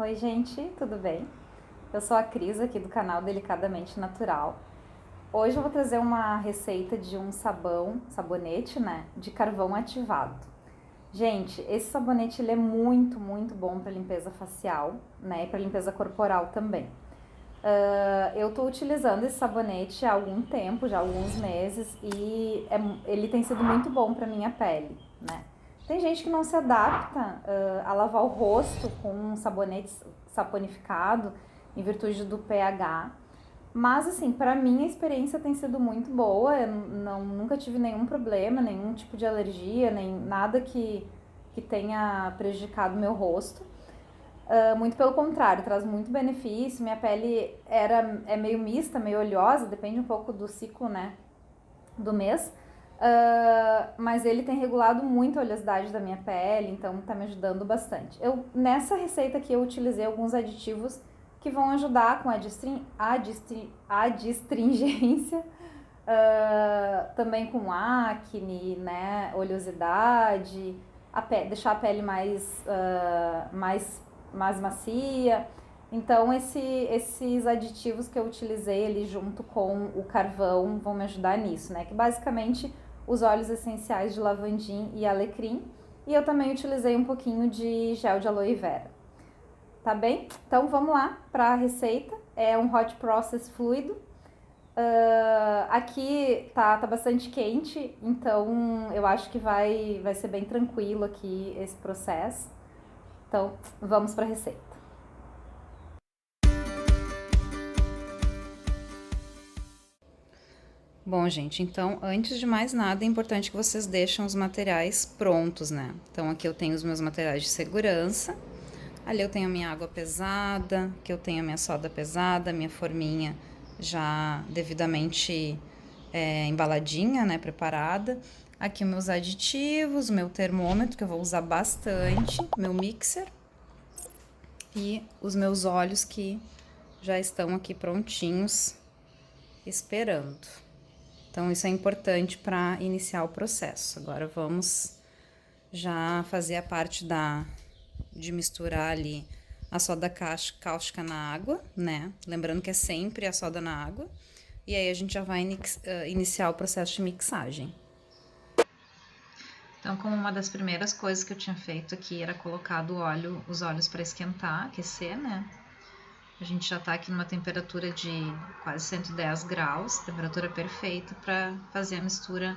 Oi, gente, tudo bem? Eu sou a Cris aqui do canal Delicadamente Natural. Hoje eu vou trazer uma receita de um sabonete, né, de carvão ativado. Gente, esse sabonete ele é muito bom para limpeza facial, né, e para limpeza corporal também. Eu tô utilizando esse sabonete há algum tempo, já há alguns meses, e ele tem sido muito bom para minha pele, né? Tem gente que não se adapta a lavar o rosto com um sabonete saponificado em virtude do pH, mas assim, para mim a experiência tem sido muito boa, eu nunca tive nenhum problema, nenhum tipo de alergia, nem nada que tenha prejudicado meu rosto. Muito pelo contrário, traz muito benefício. Minha pele é meio mista, meio oleosa, depende um pouco do ciclo, né, do mês. Mas ele tem regulado muito a oleosidade da minha pele, então tá me ajudando bastante. Nessa receita aqui eu utilizei alguns aditivos que vão ajudar com a distringência, também com acne, né, oleosidade, deixar a pele mais macia. Então esses aditivos que eu utilizei ali junto com o carvão vão me ajudar nisso, né? Que basicamente os óleos essenciais de lavandim e alecrim. E eu também utilizei um pouquinho de gel de aloe vera. Tá bem? Então vamos lá para a receita. É um hot process fluido. Aqui tá bastante quente, então eu acho que vai ser bem tranquilo aqui esse processo. Então vamos para a receita. Bom, gente, então, antes de mais nada, é importante que vocês deixem os materiais prontos, né? Então, aqui eu tenho os meus materiais de segurança. Ali eu tenho a minha água pesada, aqui eu tenho a minha soda pesada, minha forminha já devidamente embaladinha, né, preparada. Aqui os meus aditivos, o meu termômetro, que eu vou usar bastante, meu mixer e os meus óleos que já estão aqui prontinhos, esperando. Então, isso é importante para iniciar o processo. Agora, vamos já fazer a parte de misturar ali a soda cáustica na água, né? Lembrando que é sempre a soda na água. E aí, a gente já vai iniciar o processo de mixagem. Então, como uma das primeiras coisas que eu tinha feito aqui era colocar os óleos para esquentar, aquecer, né? A gente já está aqui numa temperatura de quase 110 graus, temperatura perfeita para fazer a mistura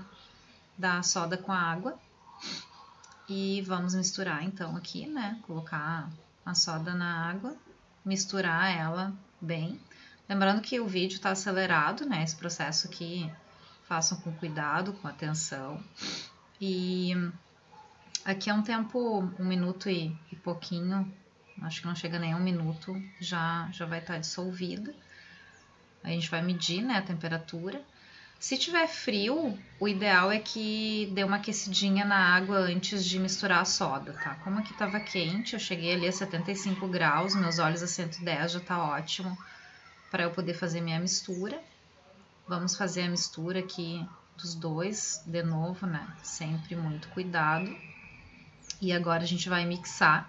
da soda com a água. E vamos misturar então aqui, né? Colocar a soda na água, misturar ela bem. Lembrando que o vídeo está acelerado, né? Esse processo aqui façam com cuidado, com atenção. E aqui é um tempo, 1 minuto e pouquinho, acho que não chega nem a 1 minuto, já vai estar dissolvida. A gente vai medir, né, a temperatura. Se tiver frio, o ideal é que dê uma aquecidinha na água antes de misturar a soda, tá? Como aqui tava quente, eu cheguei ali a 75 graus, meus olhos a 110 já tá ótimo para eu poder fazer minha mistura. Vamos fazer a mistura aqui dos dois, de novo, né? Sempre muito cuidado. E agora a gente vai mixar.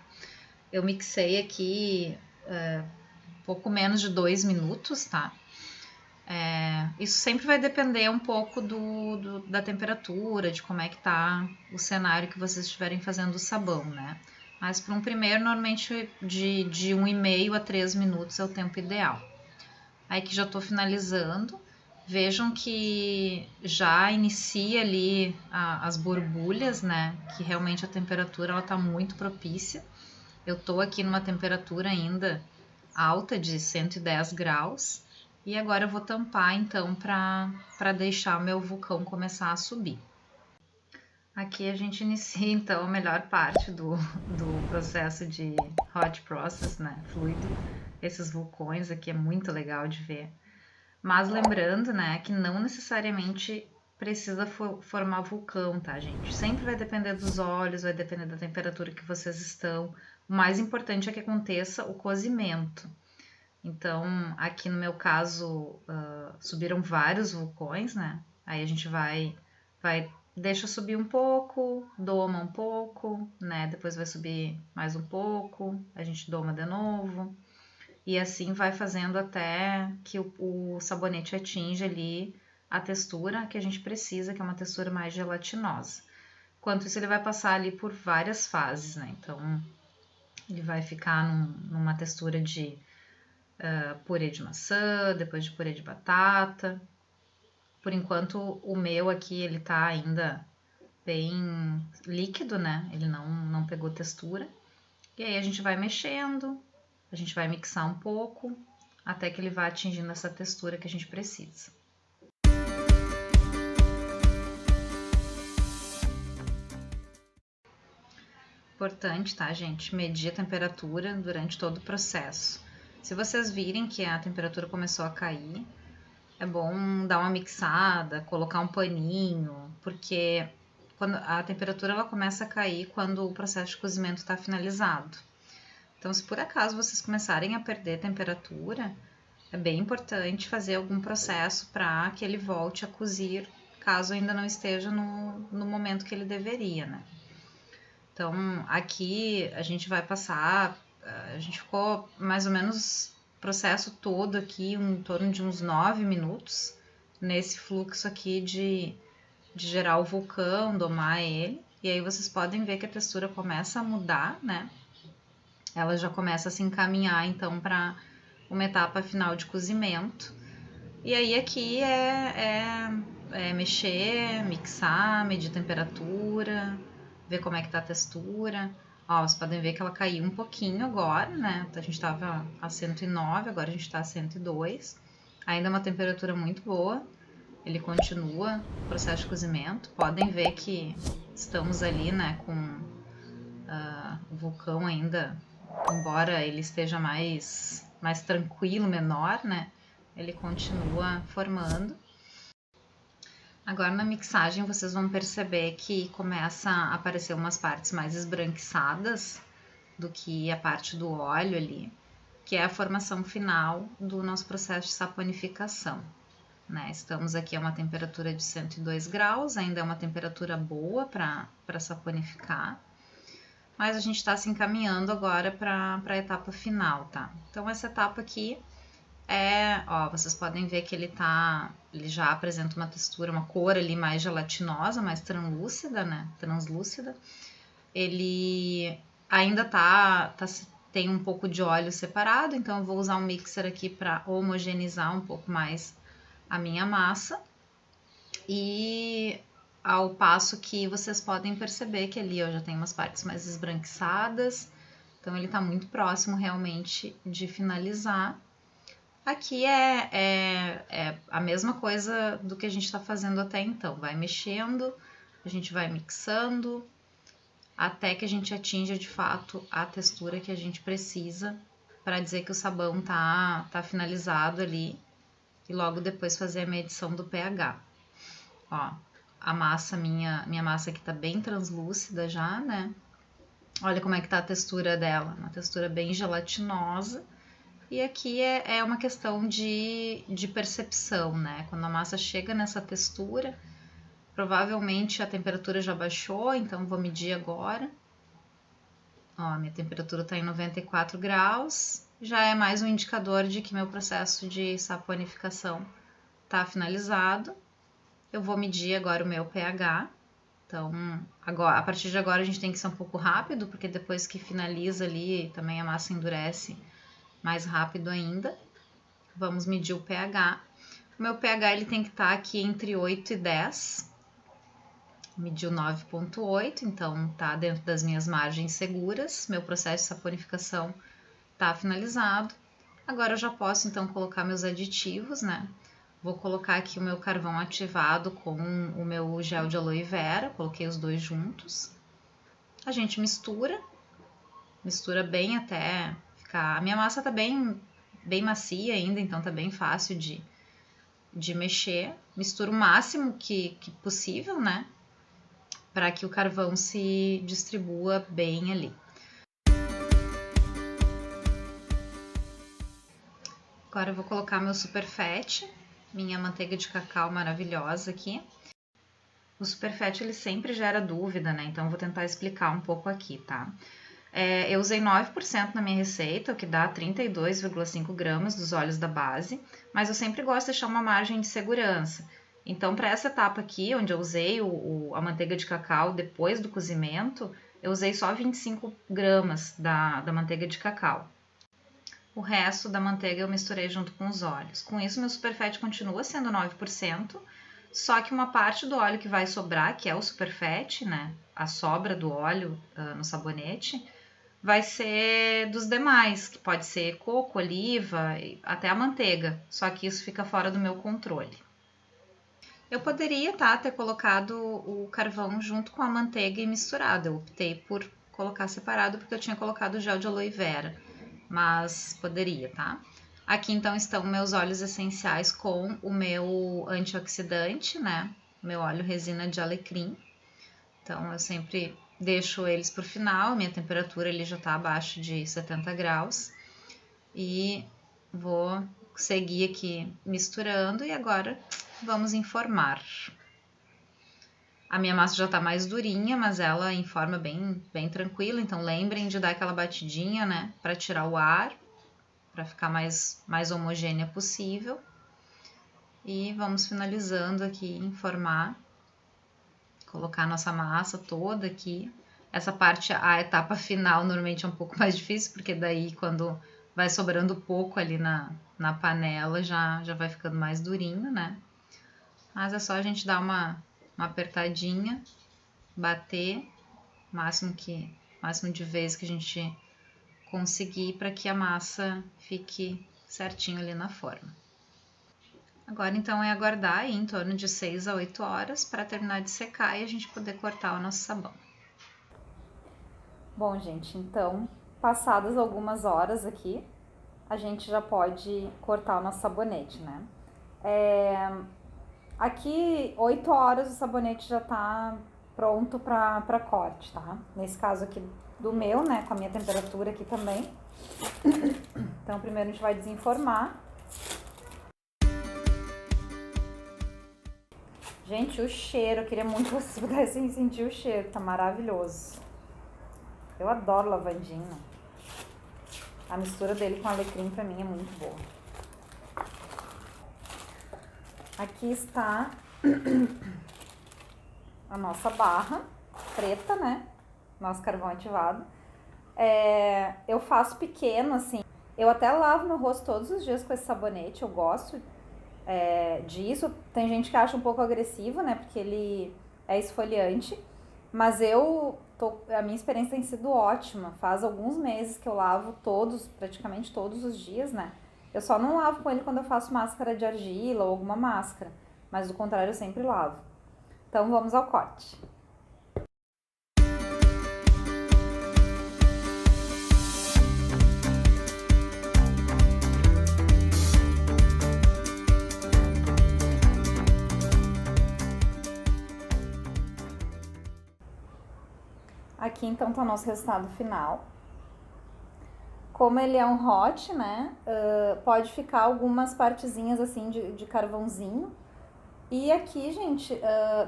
Eu mixei aqui pouco menos de 2 minutos, tá? Isso sempre vai depender um pouco da temperatura, de como é que tá o cenário que vocês estiverem fazendo o sabão, né? Mas para um primeiro, normalmente de 1,5 a 3 minutos é o tempo ideal. Aí que já estou finalizando. Vejam que já inicia ali as borbulhas, né? Que realmente a temperatura ela tá muito propícia. Eu tô aqui numa temperatura ainda alta de 110 graus. E agora eu vou tampar então para deixar o meu vulcão começar a subir. Aqui a gente inicia então a melhor parte do processo de hot process, né, fluido. Esses vulcões aqui é muito legal de ver. Mas lembrando, né, que não necessariamente precisa formar vulcão, tá, gente? Sempre vai depender dos óleos, vai depender da temperatura que vocês estão. O mais importante é que aconteça o cozimento. Então, aqui no meu caso, subiram vários vulcões, né? Aí a gente vai deixa subir um pouco, doma um pouco, né? Depois vai subir mais um pouco, a gente doma de novo. E assim vai fazendo até que o sabonete atinja ali a textura que a gente precisa, que é uma textura mais gelatinosa. Enquanto isso, ele vai passar ali por várias fases, né? Então, ele vai ficar numa textura de purê de maçã, depois de purê de batata. Por enquanto, o meu aqui, ele tá ainda bem líquido, né? Ele não pegou textura. E aí a gente vai mexendo, a gente vai mixar um pouco, até que ele vá atingindo essa textura que a gente precisa. Importante, tá, gente? Medir a temperatura durante todo o processo. Se vocês virem que a temperatura começou a cair, é bom dar uma mixada, colocar um paninho, porque quando a temperatura ela começa a cair quando o processo de cozimento está finalizado. Então, se por acaso vocês começarem a perder temperatura, é bem importante fazer algum processo para que ele volte a cozir, caso ainda não esteja no momento que ele deveria, né? Então, aqui a gente vai passar, a gente ficou mais ou menos o processo todo aqui em torno de uns 9 minutos nesse fluxo aqui de gerar o vulcão, domar ele. E aí vocês podem ver que a textura começa a mudar, né? Ela já começa a se encaminhar então para uma etapa final de cozimento. E aí aqui é mexer, mixar, medir temperatura, ver como é que tá a textura. Ó, vocês podem ver que ela caiu um pouquinho agora, né? A gente tava a 109, agora a gente tá a 102. Ainda é uma temperatura muito boa. Ele continua o processo de cozimento. Podem ver que estamos ali, né, com o vulcão ainda, embora ele esteja mais tranquilo, menor, né? Ele continua formando. Agora na mixagem vocês vão perceber que começa a aparecer umas partes mais esbranquiçadas do que a parte do óleo ali, que é a formação final do nosso processo de saponificação. Né? Estamos aqui a uma temperatura de 102 graus, ainda é uma temperatura boa para saponificar, mas a gente está se encaminhando agora para a etapa final, tá? Então essa etapa aqui ó, vocês podem ver que ele já apresenta uma textura, uma cor ali mais gelatinosa, mais translúcida, né? Translúcida. Ele ainda tem um pouco de óleo separado, então eu vou usar um mixer aqui para homogeneizar um pouco mais a minha massa. E ao passo que vocês podem perceber que ali eu já tenho umas partes mais esbranquiçadas, então ele está muito próximo realmente de finalizar. Aqui é a mesma coisa do que a gente está fazendo até então. Vai mexendo, a gente vai mixando, até que a gente atinja de fato a textura que a gente precisa para dizer que o sabão tá finalizado ali e logo depois fazer a medição do pH. Ó, a massa, minha massa aqui tá bem translúcida já, né? Olha como é que tá a textura dela, uma textura bem gelatinosa. E aqui é uma questão de percepção, né? Quando a massa chega nessa textura, provavelmente a temperatura já baixou, então vou medir agora. Ó, minha temperatura está em 94 graus, já é mais um indicador de que meu processo de saponificação está finalizado. Eu vou medir agora o meu pH. Então, agora, a partir de agora a gente tem que ser um pouco rápido, porque depois que finaliza ali, também a massa endurece mais rápido ainda. Vamos medir o pH. O meu pH ele tem que estar aqui entre 8 e 10. Mediu 9,8, então tá dentro das minhas margens seguras. Meu processo de saponificação tá finalizado. Agora eu já posso então colocar meus aditivos, né? Vou colocar aqui o meu carvão ativado com o meu gel de aloe vera, coloquei os dois juntos. A gente mistura bem até ficar... A minha massa tá bem macia ainda, então tá bem fácil de mexer. Misturo o máximo que possível, né? Para que o carvão se distribua bem ali. Agora eu vou colocar meu super fat, minha manteiga de cacau maravilhosa aqui. O Superfat, ele sempre gera dúvida, né? Então, eu vou tentar explicar um pouco aqui, tá? Eu usei 9% na minha receita, o que dá 32,5 gramas dos óleos da base, mas eu sempre gosto de deixar uma margem de segurança. Então, para essa etapa aqui, onde eu usei a manteiga de cacau depois do cozimento, eu usei só 25 gramas da manteiga de cacau. O resto da manteiga eu misturei junto com os óleos. Com isso, meu Superfat continua sendo 9%, só que uma parte do óleo que vai sobrar, que é o Superfat, né? A sobra do óleo no sabonete, vai ser dos demais, que pode ser coco, oliva, até a manteiga, só que isso fica fora do meu controle. Eu poderia ter colocado o carvão junto com a manteiga e misturado, eu optei por colocar separado porque eu tinha colocado o gel de aloe vera, mas poderia, tá? Aqui então estão meus óleos essenciais com o meu antioxidante, né? Meu óleo resina de alecrim. Então eu sempre deixo eles para o final, minha temperatura ele já está abaixo de 70 graus. E vou seguir aqui misturando e agora vamos informar. A minha massa já está mais durinha, mas ela em forma bem tranquila, então lembrem de dar aquela batidinha, né, para tirar o ar, para ficar mais homogênea possível. E vamos finalizando aqui, informar, colocar a nossa massa toda aqui. Essa parte, a etapa final, normalmente é um pouco mais difícil, porque daí quando vai sobrando pouco ali na panela, já vai ficando mais durinho, né? Mas é só a gente dar uma apertadinha, bater máximo de vezes que a gente conseguir para que a massa fique certinho ali na forma. Agora então é aguardar aí em torno de 6 a 8 horas para terminar de secar e a gente poder cortar o nosso sabão. Bom, gente, então passadas algumas horas aqui, a gente já pode cortar o nosso sabonete, né? Aqui, 8 horas o sabonete já tá pronto para corte, tá? Nesse caso aqui do meu, né, com a minha temperatura aqui também. Então, primeiro a gente vai desenformar. Gente, o cheiro, eu queria muito que vocês pudessem sentir o cheiro, tá maravilhoso. Eu adoro lavandinho. A mistura dele com alecrim pra mim é muito boa. Aqui está a nossa barra preta, né? Nosso carvão ativado. Eu faço pequeno, assim. Eu até lavo meu rosto todos os dias com esse sabonete, eu gosto disso. Tem gente que acha um pouco agressivo, né? Porque ele é esfoliante. Mas a minha experiência tem sido ótima. Faz alguns meses que eu lavo praticamente todos os dias, né? Eu só não lavo com ele quando eu faço máscara de argila ou alguma máscara. Mas do contrário, eu sempre lavo. Então, vamos ao corte. Aqui, então, tá o nosso resultado final. Como ele é um hot, né, pode ficar algumas partezinhas assim de carvãozinho. E aqui, gente,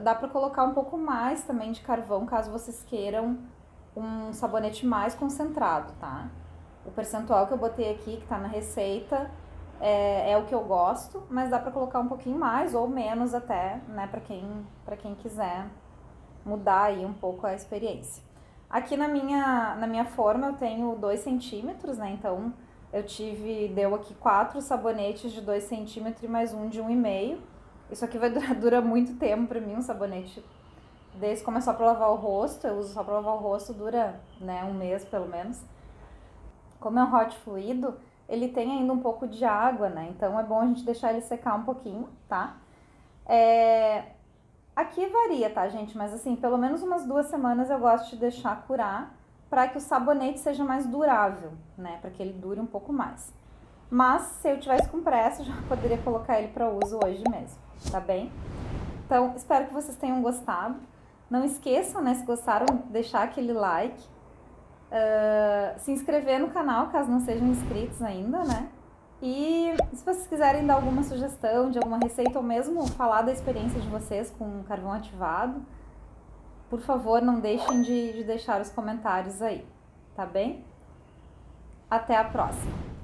dá pra colocar um pouco mais também de carvão, caso vocês queiram um sabonete mais concentrado, tá? O percentual que eu botei aqui, que tá na receita, é o que eu gosto, mas dá pra colocar um pouquinho mais ou menos até, né, pra quem quiser mudar aí um pouco a experiência. Aqui na minha forma eu tenho 2 centímetros, né? Então deu aqui 4 sabonetes de 2 centímetros e mais um de 1,5. Isso aqui dura muito tempo pra mim, um sabonete desse, como é só pra lavar o rosto, eu uso só pra lavar o rosto, dura, né, um mês pelo menos. Como é um hot fluido, ele tem ainda um pouco de água, né? Então é bom a gente deixar ele secar um pouquinho, tá? Aqui varia, tá, gente? Mas assim, pelo menos umas 2 semanas eu gosto de deixar curar para que o sabonete seja mais durável, né? Para que ele dure um pouco mais. Mas se eu tivesse com pressa, eu já poderia colocar ele para uso hoje mesmo, tá bem? Então, espero que vocês tenham gostado. Não esqueçam, né, se gostaram, deixar aquele like. Se inscrever no canal, caso não sejam inscritos ainda, né? E se vocês quiserem dar alguma sugestão de alguma receita ou mesmo falar da experiência de vocês com carvão ativado, por favor, não deixem de deixar os comentários aí, tá bem? Até a próxima!